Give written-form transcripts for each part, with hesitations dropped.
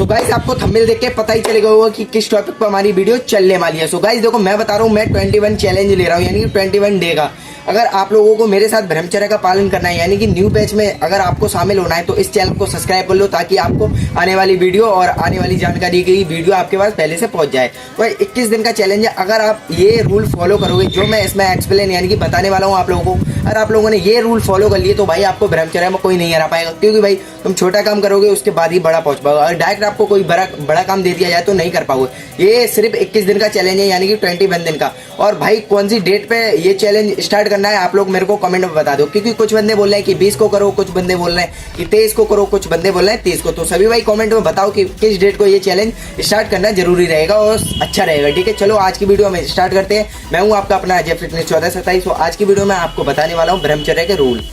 So guys आपको thumbnail देख के पता ही चलेगा होगा कि किस टॉपिक पर हमारी वीडियो चलने वाली है। सो गाइस देखो मैं बता रहा हूँ, मैं 21 चैलेंज ले रहा हूँ, यानी कि 21 डे का। अगर आप लोगों को मेरे साथ ब्रह्मचर्य का पालन करना है, यानी कि न्यू बैच में अगर आपको शामिल होना है, तो इस चैनल को सब्सक्राइब कर लो ताकि आपको आने वाली वीडियो और आने वाली जानकारी की वीडियो आपके पास पहले से पहुंच जाए। तो 21 दिन का चैलेंज है। अगर आप ये रूल फॉलो करोगे जो मैं इसमें एक्सप्लेन यानी कि बताने वाला हूँ आप लोगों को, अगर आप लोगों ने ये रूल फॉलो कर लिए तो भाई आपको ब्रह्मचर्य में कोई नहीं हरा पाएगा। क्योंकि भाई तुम छोटा काम करोगे उसके बाद ही बड़ा पहुंच पाओगे, और डायरेक्ट आपको कोई बड़ा काम दे दिया जाए तो नहीं कर पाओगे। ये सिर्फ 21 दिन का चैलेंज है, यानी कि 21 दिन का। और भाई कौन सी डेट पे ये चैलेंज स्टार्ट करना है आप लोग मेरे को कमेंट में बता दो, क्योंकि कुछ बंदे बोल रहे हैं कि 20 को करो, कुछ बंदे बोल रहे हैं कि 23 को करो, कुछ बंदे बोल रहे हैं 30 को। तो सभी भाई कमेंट में बताओ कि किस डेट को ये चैलेंज स्टार्ट करना जरूरी रहेगा और अच्छा रहेगा। ठीक है, चलो आज की वीडियो में स्टार्ट करते हैं। मैं हूँ आपका अपना अजय फिटनेस 1427। तो आज की वीडियो में आपको बताने वाला हूँ ब्रह्मचर्य के रूल।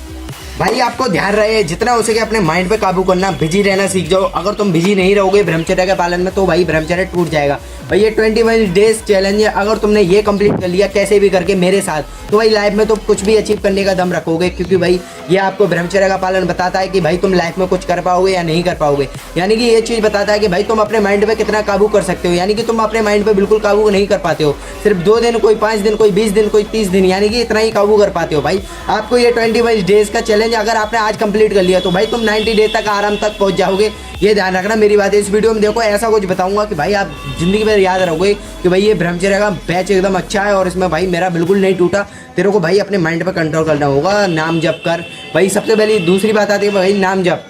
भाई आपको ध्यान रहे जितना हो सके अपने माइंड पे काबू करना, बिजी रहना सीख जाओ। अगर तुम बिजी नहीं रहोगे ब्रह्मचर्य के पालन में तो भाई ब्रह्मचर्य टूट जाएगा। भाई ये 21 डेज चैलेंज है, अगर तुमने ये कंप्लीट कर लिया कैसे भी करके मेरे साथ, तो भाई लाइफ में तो कुछ भी अचीव करने का दम रखोगे। क्योंकि भाई ये आपको ब्रह्मचर्य का पालन बताता है कि भाई तुम लाइफ में कुछ कर पाओगे या नहीं कर पाओगे। यानी कि ये चीज़ बताता है कि भाई तुम अपने माइंड पे कितना काबू कर सकते हो। यानी कि तुम अपने माइंड पे बिल्कुल काबू नहीं कर पाते हो, सिर्फ 2 दिन, कोई 5 दिन, कोई 20 दिन, कोई 30 दिन, यानी कि इतना ही काबू कर पाते हो। भाई आपको ये 21 डेज का चैलेंज अगर आपने आज कंप्लीट कर लिया तो भाई तुम 90 डे तक आराम तक पहुंच जाओगे। ये ध्यान रखना मेरी बात है। इस वीडियो में देखो ऐसा कुछ बताऊंगा कि भाई आप जिंदगी में याद रखोगे कि भाई ये ब्रह्मचर्य का बैच एकदम अच्छा है और इसमें भाई मेरा बिल्कुल नहीं टूटा। तेरे को भाई अपने माइंड पर कंट्रोल करना होगा, नाम जप कर। भाई सबसे पहले दूसरी बात आती है भाई नाम जप।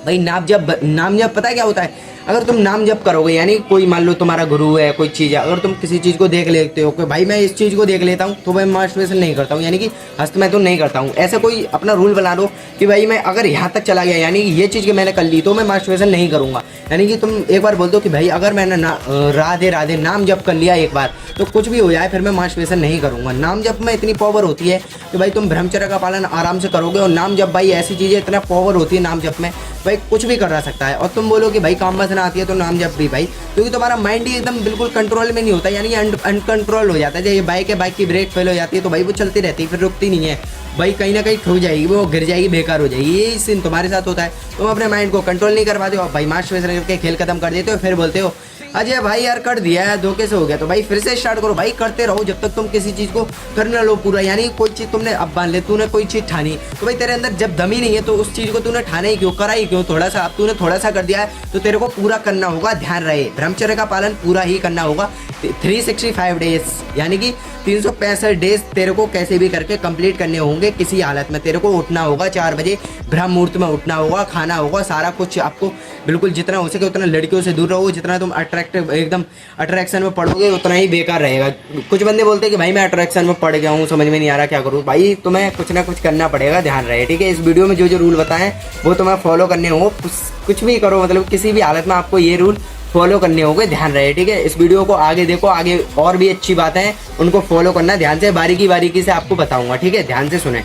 भाई नाम जप पता है क्या होता है? अगर तुम नाम जप करोगे, यानी कोई मान लो तुम्हारा गुरु है, कोई चीज़ है, अगर तुम किसी चीज़ को देख लेते हो कि भाई मैं इस चीज़ को देख लेता हूँ तो मैं मास्टरबेशन नहीं करता हूँ, यानी कि हस्त मैं तो नहीं करता हूँ। ऐसा कोई अपना रूल बना लो कि भाई मैं अगर यहाँ तक चला गया, यानी कि ये चीज़ की मैंने कर ली तो मैं मास्टरबेशन नहीं करूँगा। यानी कि तुम एक बार बोल दो कि भाई अगर मैंने राधे राधे नाम जप कर लिया एक बार, तो कुछ भी हो जाए फिर मैं मास्टरबेशन नहीं करूँगा। नाम जप में इतनी पावर होती है कि भाई तुम ब्रह्मचर्य का पालन आराम से करोगे। और नाम जप भाई ऐसी चीज़ है, इतना पावर होती है नाम जप में, भाई कुछ भी करा सकता है। और तुम बोलो कि भाई काम बसना आती है तो नाम जप भी भाई, क्योंकि तुम्हारा माइंड ही एकदम बिल्कुल कंट्रोल में नहीं होता, यानी कि अनकंट्रोल हो जाता है। जब ये बाइक है, बाइक की ब्रेक फेल हो जाती है तो भाई वो चलती रहती है, फिर रुकती नहीं है भाई, कहीं ना कहीं ठुक जाएगी, वो गिर जाएगी, बेकार हो जाएगी। ये सीन तुम्हारे साथ होता है, तुम अपने माइंड को कंट्रोल नहीं कर पाते हो, भाई मास्टरबेशन करके खेल खत्म कर देते हो। फिर बोलते हो अजय भाई यार कर दिया है, धोखे से हो गया। तो भाई फिर से स्टार्ट करो, भाई करते रहो जब तक तुम किसी चीज़ को कर ना लो पूरा। यानी कोई चीज़ तुमने अब मान ले, तूने कोई चीज़ ठानी तो भाई तेरे अंदर जब दम ही नहीं है तो उस चीज़ को तूने ठाना ही क्यों, करा ही क्यों? थोड़ा सा, अब तूने थोड़ा सा कर दिया है तो तेरे को पूरा करना होगा। ध्यान रहे ब्रह्मचर्य का पालन पूरा ही करना होगा। 365 डेज यानी कि 365 डेज तेरे को कैसे भी करके कंप्लीट करने होंगे। किसी हालत में तेरे को उठना होगा 4 बजे, ब्रह्म मुहूर्त में उठना होगा, खाना होगा, सारा कुछ आपको बिल्कुल जितना हो सके उतना लड़कियों से दूर रहो। जितना तुम एकदम अट्रैक्शन में पड़ोगे उतना ही बेकार रहेगा। कुछ बंदे बोलते हैं कि भाई मैं अट्रैक्शन में पड़ गया हूँ, समझ में नहीं आ रहा क्या करूँ। भाई तुम्हें कुछ ना कुछ करना पड़ेगा, ध्यान रहे। ठीक है, इस वीडियो में जो रूल बताएं वो तुम्हें फॉलो करने हो। कुछ भी करो, मतलब किसी भी हालत में आपको ये रूल फॉलो करने होंगे, ध्यान रहे। ठीक है, इस वीडियो को आगे देखो, आगे और भी अच्छी बातें हैं उनको फॉलो करना ध्यान से, बारीकी से आपको बताऊंगा। ठीक है, ध्यान से सुने।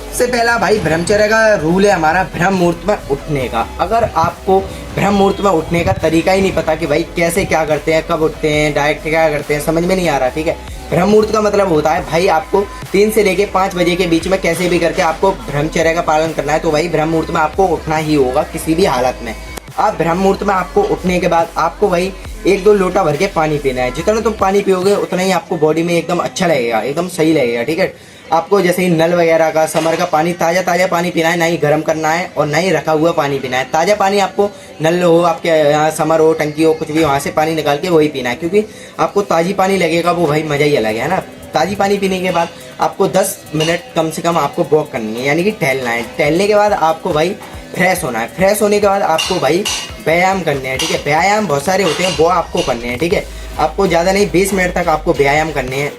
सबसे पहला भाई ब्रह्मचर्य का रूल है हमारा ब्रह्म मुहूर्त में उठने का। अगर आपको ब्रह्म मुहूर्त में उठने का तरीका ही नहीं पता कि भाई कैसे क्या करते हैं, कब उठते हैं, डायरेक्ट क्या करते हैं, समझ में नहीं आ रहा। ठीक है, ब्रह्म मुहूर्त का मतलब होता है भाई आपको 3 से लेके 5 बजे के बीच में कैसे भी करके आपको ब्रह्मचर्य का पालन करना है। तो भाई ब्रह्म मुहूर्त में आपको उठना ही होगा किसी भी हालत में। आप ब्रह्म मुहूर्त में आपको उठने के बाद आपको भाई 1-2 लोटा भर के पानी पीना है। जितना तुम पानी पियोगे उतना ही आपको बॉडी में एकदम अच्छा लगेगा, एकदम सही लगेगा। ठीक है, आपको जैसे ही नल वगैरह का, समर का पानी, ताज़ा पानी पीना है, ना ही गर्म करना है और ना ही रखा हुआ पानी पीना है। ताज़ा पानी आपको नल हो, आपके यहाँ समर हो, टंकी हो, कुछ भी, वहाँ से पानी निकाल के वही पीना है, क्योंकि आपको ताज़ी पानी लगेगा, वो भाई मज़ा ही अलग है ना। ताज़ी पानी पीने के बाद आपको 10 मिनट कम से कम आपको वॉक करनी है, यानी कि टहलना है। टहलने के बाद आपको भाई फ्रेश होना है। फ्रेश होने के बाद आपको भाई व्यायाम करने हैं। ठीक है, व्यायाम बहुत सारे होते हैं, वो आपको करने हैं। ठीक है, आपको ज़्यादा नहीं 20 मिनट तक आपको व्यायाम करने हैं।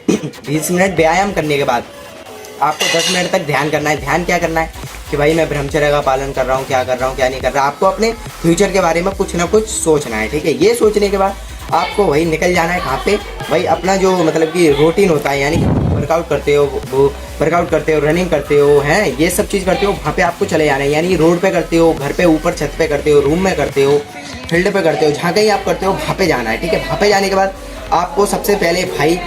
20 मिनट व्यायाम करने के बाद आपको 10 मिनट तक ध्यान करना है। ध्यान क्या करना है कि भाई मैं ब्रह्मचर्य का पालन कर रहा हूँ, क्या कर रहा हूँ, क्या नहीं कर रहा। आपको अपने फ्यूचर के बारे में कुछ ना कुछ सोचना है। ठीक है, ये सोचने के बाद आपको वही निकल जाना है कहाँ पे, भाई अपना जो मतलब कि रूटीन होता है, यानी कि वर्कआउट करते हो, वो वर्कआउट करते हो, रनिंग करते हो, हैं ये सब चीज़ करते हो, वहाँ पे आपको चले जाना है। यानी रोड पे करते हो, घर पे ऊपर छत पे करते हो, रूम में करते हो, फील्ड पे करते हो, जहाँ कहीं आप करते हो वहाँ पे जाना है। ठीक है, वहाँ पे जाने के बाद आपको सबसे पहले भाई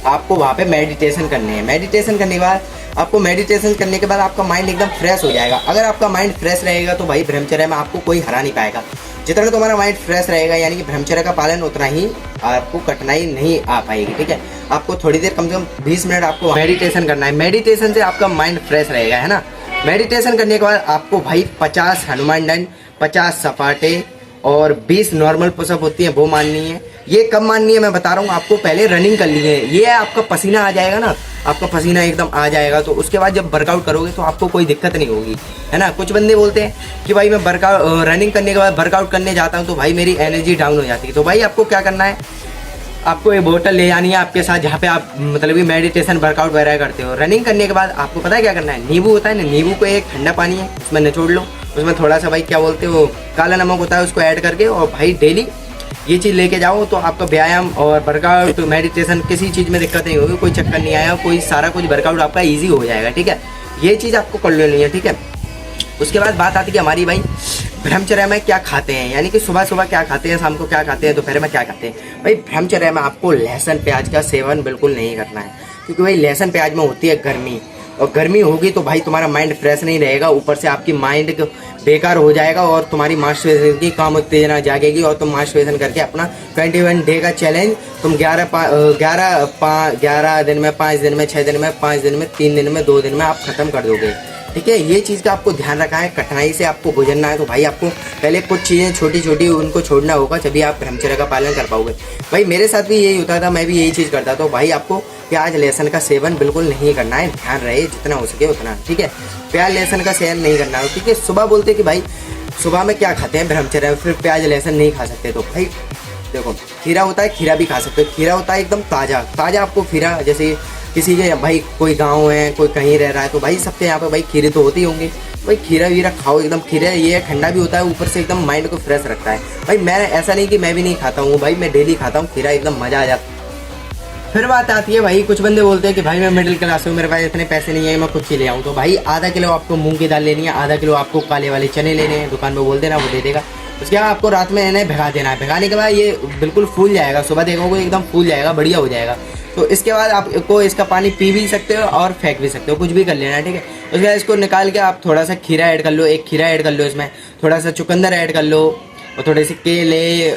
आपको वहाँ पे मेडिटेशन करनी है। मेडिटेशन करने के बाद आपको मेडिटेशन करने के बाद आपका माइंड एकदम फ्रेश हो जाएगा। अगर आपका माइंड फ्रेश रहेगा तो भाई ब्रह्मचर्य में आपको कोई हरा नहीं पाएगा। जितना तुम्हारा माइंड फ्रेश रहेगा यानी कि ब्रह्मचर्य का पालन, उतना ही आपको कठिनाई नहीं आ पाएगी। ठीक है, आपको थोड़ी देर, कम से कम 20 मिनट आपको मेडिटेशन करना है। मेडिटेशन से आपका माइंड फ्रेश रहेगा, है ना। मेडिटेशन करने के बाद आपको भाई 50 हनुमान दंड, 50 सपाटे और 20 नॉर्मल पुशअप होती है वो माननी है। ये कब माननी है मैं बता रहा हूँ आपको, पहले रनिंग कर ली है, ये आपका पसीना आ जाएगा ना, आपका पसीना एकदम आ जाएगा, तो उसके बाद जब वर्कआउट करोगे तो आपको कोई दिक्कत नहीं होगी, है ना। कुछ बंदे बोलते हैं कि भाई मैं वर्कआउट रनिंग करने के बाद वर्कआउट करने जाता हूँ तो भाई मेरी एनर्जी डाउन हो जाती है। तो भाई आपको क्या करना है, आपको एक बोतल ले जानी है आपके साथ, जहाँ पे आप मतलब कि मेडिटेशन वर्कआउट वगैरह करते हो। रनिंग करने के बाद आपको पता है क्या करना है, नींबू होता है ना, नींबू को एक ठंडा पानी है उसमें निचोड़ लो, उसमें थोड़ा सा भाई क्या बोलते हो काला नमक होता है, उसको ऐड करके और भाई डेली ये चीज़ लेके जाओ, तो आपका व्यायाम और वर्कआउट मेडिटेशन किसी चीज़ में दिक्कत नहीं होगी, कोई चक्कर नहीं आया, कोई सारा कुछ वर्कआउट आपका ईजी हो जाएगा। ठीक है, ये चीज़ आपको कर लेनी है। ठीक है, उसके बाद बात आती है हमारी भाई ब्रह्मचर्य में क्या खाते हैं, यानी कि सुबह सुबह क्या खाते हैं, शाम को क्या खाते हैं, दोपहर में क्या खाते हैं। भाई ब्रह्मचर्य में आपको लहसुन प्याज का सेवन बिल्कुल नहीं करना है, क्योंकि भाई लहसुन प्याज में होती है गर्मी, और गर्मी होगी तो भाई तुम्हारा माइंड फ्रेश नहीं रहेगा, ऊपर से आपकी माइंड बेकार हो जाएगा और तुम्हारी मास्टरबेशन की काम उत्तेजना जागेगी और तुम मास्टरबेशन करके अपना 21 डे का चैलेंज तुम 11 दिन में, 5 दिन में, 6 दिन में, 5 दिन में, 3 दिन में, 2 दिन में आप खत्म कर दोगे। ठीक है, ये चीज़ का आपको ध्यान रखना है, कठिनाई से आपको गुजरना है। तो भाई आपको पहले कुछ चीज़ें छोटी छोटी उनको छोड़ना होगा, तभी आप ब्रह्मचर्य का पालन कर पाओगे। भाई मेरे साथ भी यही होता था, मैं भी यही चीज़ करता था। तो भाई आपको प्याज लहसुन का सेवन बिल्कुल नहीं करना है, ध्यान रहे जितना हो सके उतना। ठीक है, प्याज लहसुन का सेवन नहीं करना है। ठीक है, सुबह बोलते कि भाई सुबह में क्या खाते हैं ब्रह्मचर्य में, फिर प्याज लहसुन नहीं खा सकते। तो भाई देखो खीरा होता है, खीरा भी खा सकते हो, खीरा होता है एकदम ताज़ा ताज़ा। आपको खीरा जैसे किसी के भाई कोई गांव है, कोई कहीं रह रहा है, तो भाई सबके यहाँ पे भाई खीरे तो होती होंगे, भाई खीरा वीरा खाओ एकदम। खीरा ये ठंडा भी होता है, ऊपर से एकदम माइंड को फ्रेश रखता है। भाई मैं ऐसा नहीं कि मैं भी नहीं खाता हूँ, भाई मैं डेली खाता हूँ खीरा, एकदम मज़ा आ जाता है। फिर बात आती है भाई, कुछ बंदे बोलते हैं कि भाई मैं मिडिल क्लास हूँ, मेरे पास इतने पैसे नहीं है मैं खुद से ले आऊँ। तो भाई आधा किलो आपको मूंग की दाल लेनी है, आधा किलो आपको काले वाले चने लेने हैं, दुकान में बोल देना वो दे देगा। उसके बाद आपको रात में इन्हें भिगा देना है, भिगाने के बाद ये बिल्कुल फूल जाएगा, सुबह देखोगे एकदम फूल जाएगा, बढ़िया हो जाएगा। तो इसके बाद आपको इसका पानी पी भी सकते हो और फेंक भी सकते हो, कुछ भी कर लेना है। ठीक है, उसके बाद इसको निकाल के आप थोड़ा सा खीरा ऐड कर लो, एक खीरा ऐड कर लो, इसमें थोड़ा सा चुकंदर ऐड कर लो और थोड़े से केले,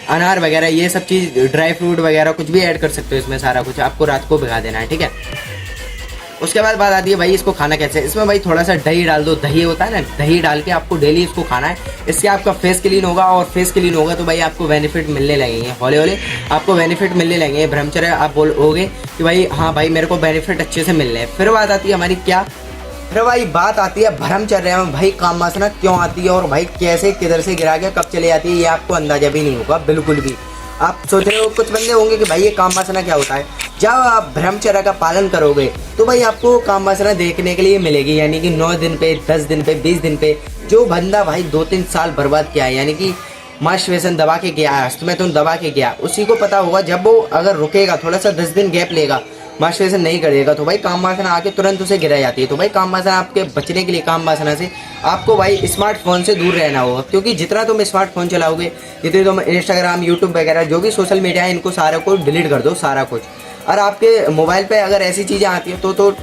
अनार वगैरह, ये सब चीज़ ड्राई फ्रूट वगैरह कुछ भी ऐड कर सकते हो इसमें, सारा कुछ आपको रात को भिगा देना है। ठीक है, उसके बाद बात आती है भाई इसको खाना कैसे। इसमें भाई थोड़ा सा दही डाल दो, दही होता है ना, दही डाल के आपको डेली इसको खाना है। इससे आपका फेस क्लीन होगा, और फेस क्लीन होगा तो भाई आपको बेनिफिट मिलने लगेंगे, हौले हौले आपको बेनिफिट मिलने लगेंगे। ब्रह्मचर्य आप बोलोगे कि भाई हाँ भाई मेरे को बेनिफिट अच्छे से मिल रहे हैं। फिर बात आती है हमारी क्या, फिर भाई बात आती है ब्रह्मचर्य में भाई काम वासना क्यों आती है, और भाई कैसे किधर से गिरा के कब चले जाती है, ये आपको अंदाजा भी नहीं होगा बिल्कुल भी। आप सोच रहे हो, कुछ बंदे होंगे कि भाई ये काम वासना क्या होता है। जब आप ब्रह्मचर्य का पालन करोगे तो भाई आपको काम वासना देखने के लिए मिलेगी, यानी कि 9 दिन पे, 10 दिन पे, 20 दिन पे। जो बंदा भाई 2-3 साल बर्बाद किया है, यानी कि मास्टरबेशन दबा के गया है, हस्त में तो दबा के गया, उसी को पता होगा जब वो अगर रुकेगा, थोड़ा सा 10 दिन गैप लेगा, मास्टरबेशन नहीं करेगा, तो भाई काम वासना आके तुरंत उसे गिरा जाती है। तो भाई काम वासना आपके बचने के लिए, काम वासना से आपको भाई स्मार्टफोन से दूर रहना होगा, क्योंकि जितना तुम स्मार्टफोन चलाओगे, जितने तुम इंस्टाग्राम, यूट्यूब वगैरह जो भी सोशल मीडिया है, इनको सारा को डिलीट कर दो, सारा कुछ। और आपके मोबाइल पे अगर ऐसी चीज़ें आती हैं तो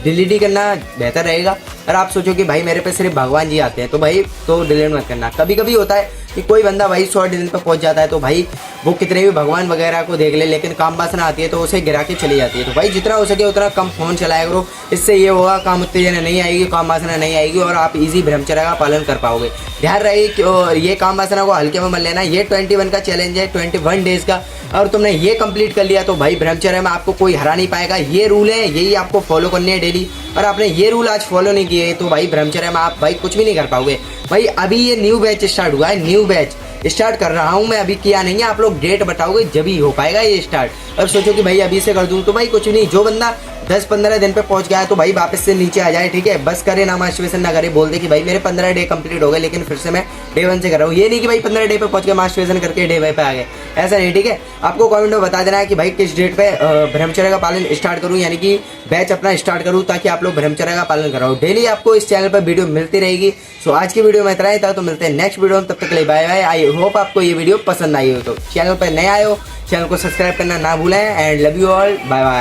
डिलीट ही करना बेहतर रहेगा। और आप सोचो कि भाई मेरे पे सिर्फ भगवान जी आते हैं, तो भाई तो डिलीट मत करना। कभी कभी होता है कि कोई बंदा भाई 100 दिन पे पहुंच जाता है, तो भाई वो कितने भी भगवान वगैरह को देख ले, लेकिन काम वासना आती है तो उसे गिरा के चली जाती है। तो भाई जितना हो सके उतना कम फोन चलाया करो, इससे ये होगा काम उत्तेजना नहीं आएगी, काम वासना नहीं आएगी, और आप इजी ब्रह्मचर्य का पालन कर पाओगे। ध्यान रहे कि ये काम वासना को हल्के में मत लेना। ये 21 का चैलेंज है, 21 डेज का, और तुमने ये कंप्लीट कर लिया तो भाई ब्रह्मचर्य में आपको कोई हरा नहीं पाएगा। ये रूल है, यही आपको फॉलो करने हैं डेली, और आपने ये रूल आज फॉलो नहीं किए तो भाई ब्रह्मचर्य में आप भाई कुछ भी नहीं कर पाओगे। भाई अभी ये न्यू बैच स्टार्ट हुआ है, न्यू बैच स्टार्ट कर रहा हूँ मैं, अभी किया नहीं है। आप लोग डेट बताओगे जब ही हो पाएगा ये स्टार्ट। अब सोचो कि भाई अभी से कर दूँ, तो भाई कुछ नहीं। जो बंदा 10-15 दिन पे पहुंच गया है तो भाई वापस से नीचे आ जाए, ठीक है। बस करे ना, मास्टरबेशन ना करे, बोल दे कि भाई मेरे 15 डे कंप्लीट हो गए, लेकिन फिर से मैं डे 1 से कर रहा हूँ। ये नहीं कि भाई 15 डे पे पहुंच के मास्टरबेशन करके डे 1 पे आ गए, ऐसा नहीं, ठीक है। आपको कमेंट में बता देना है कि भाई किस डेट पे ब्रह्मचर्य का पालन स्टार्ट करूँ, यानी कि बैच अपना स्टार्ट करूँ, ताकि आप लोग ब्रह्मचर्य का पालन कराओ। डेली आपको इस चैनल पर वीडियो मिलती रहेगी। सो आज की वीडियो में इतना ही था, तो मिलते हैं नेक्स्ट वीडियो में, तब तक के लिए बाय बाय। आई होप आपको ये वीडियो पसंद आई हो। तो चैनल पर नए आए हो, चैनल को सब्सक्राइब करना ना भूलें, and love you all, bye bye.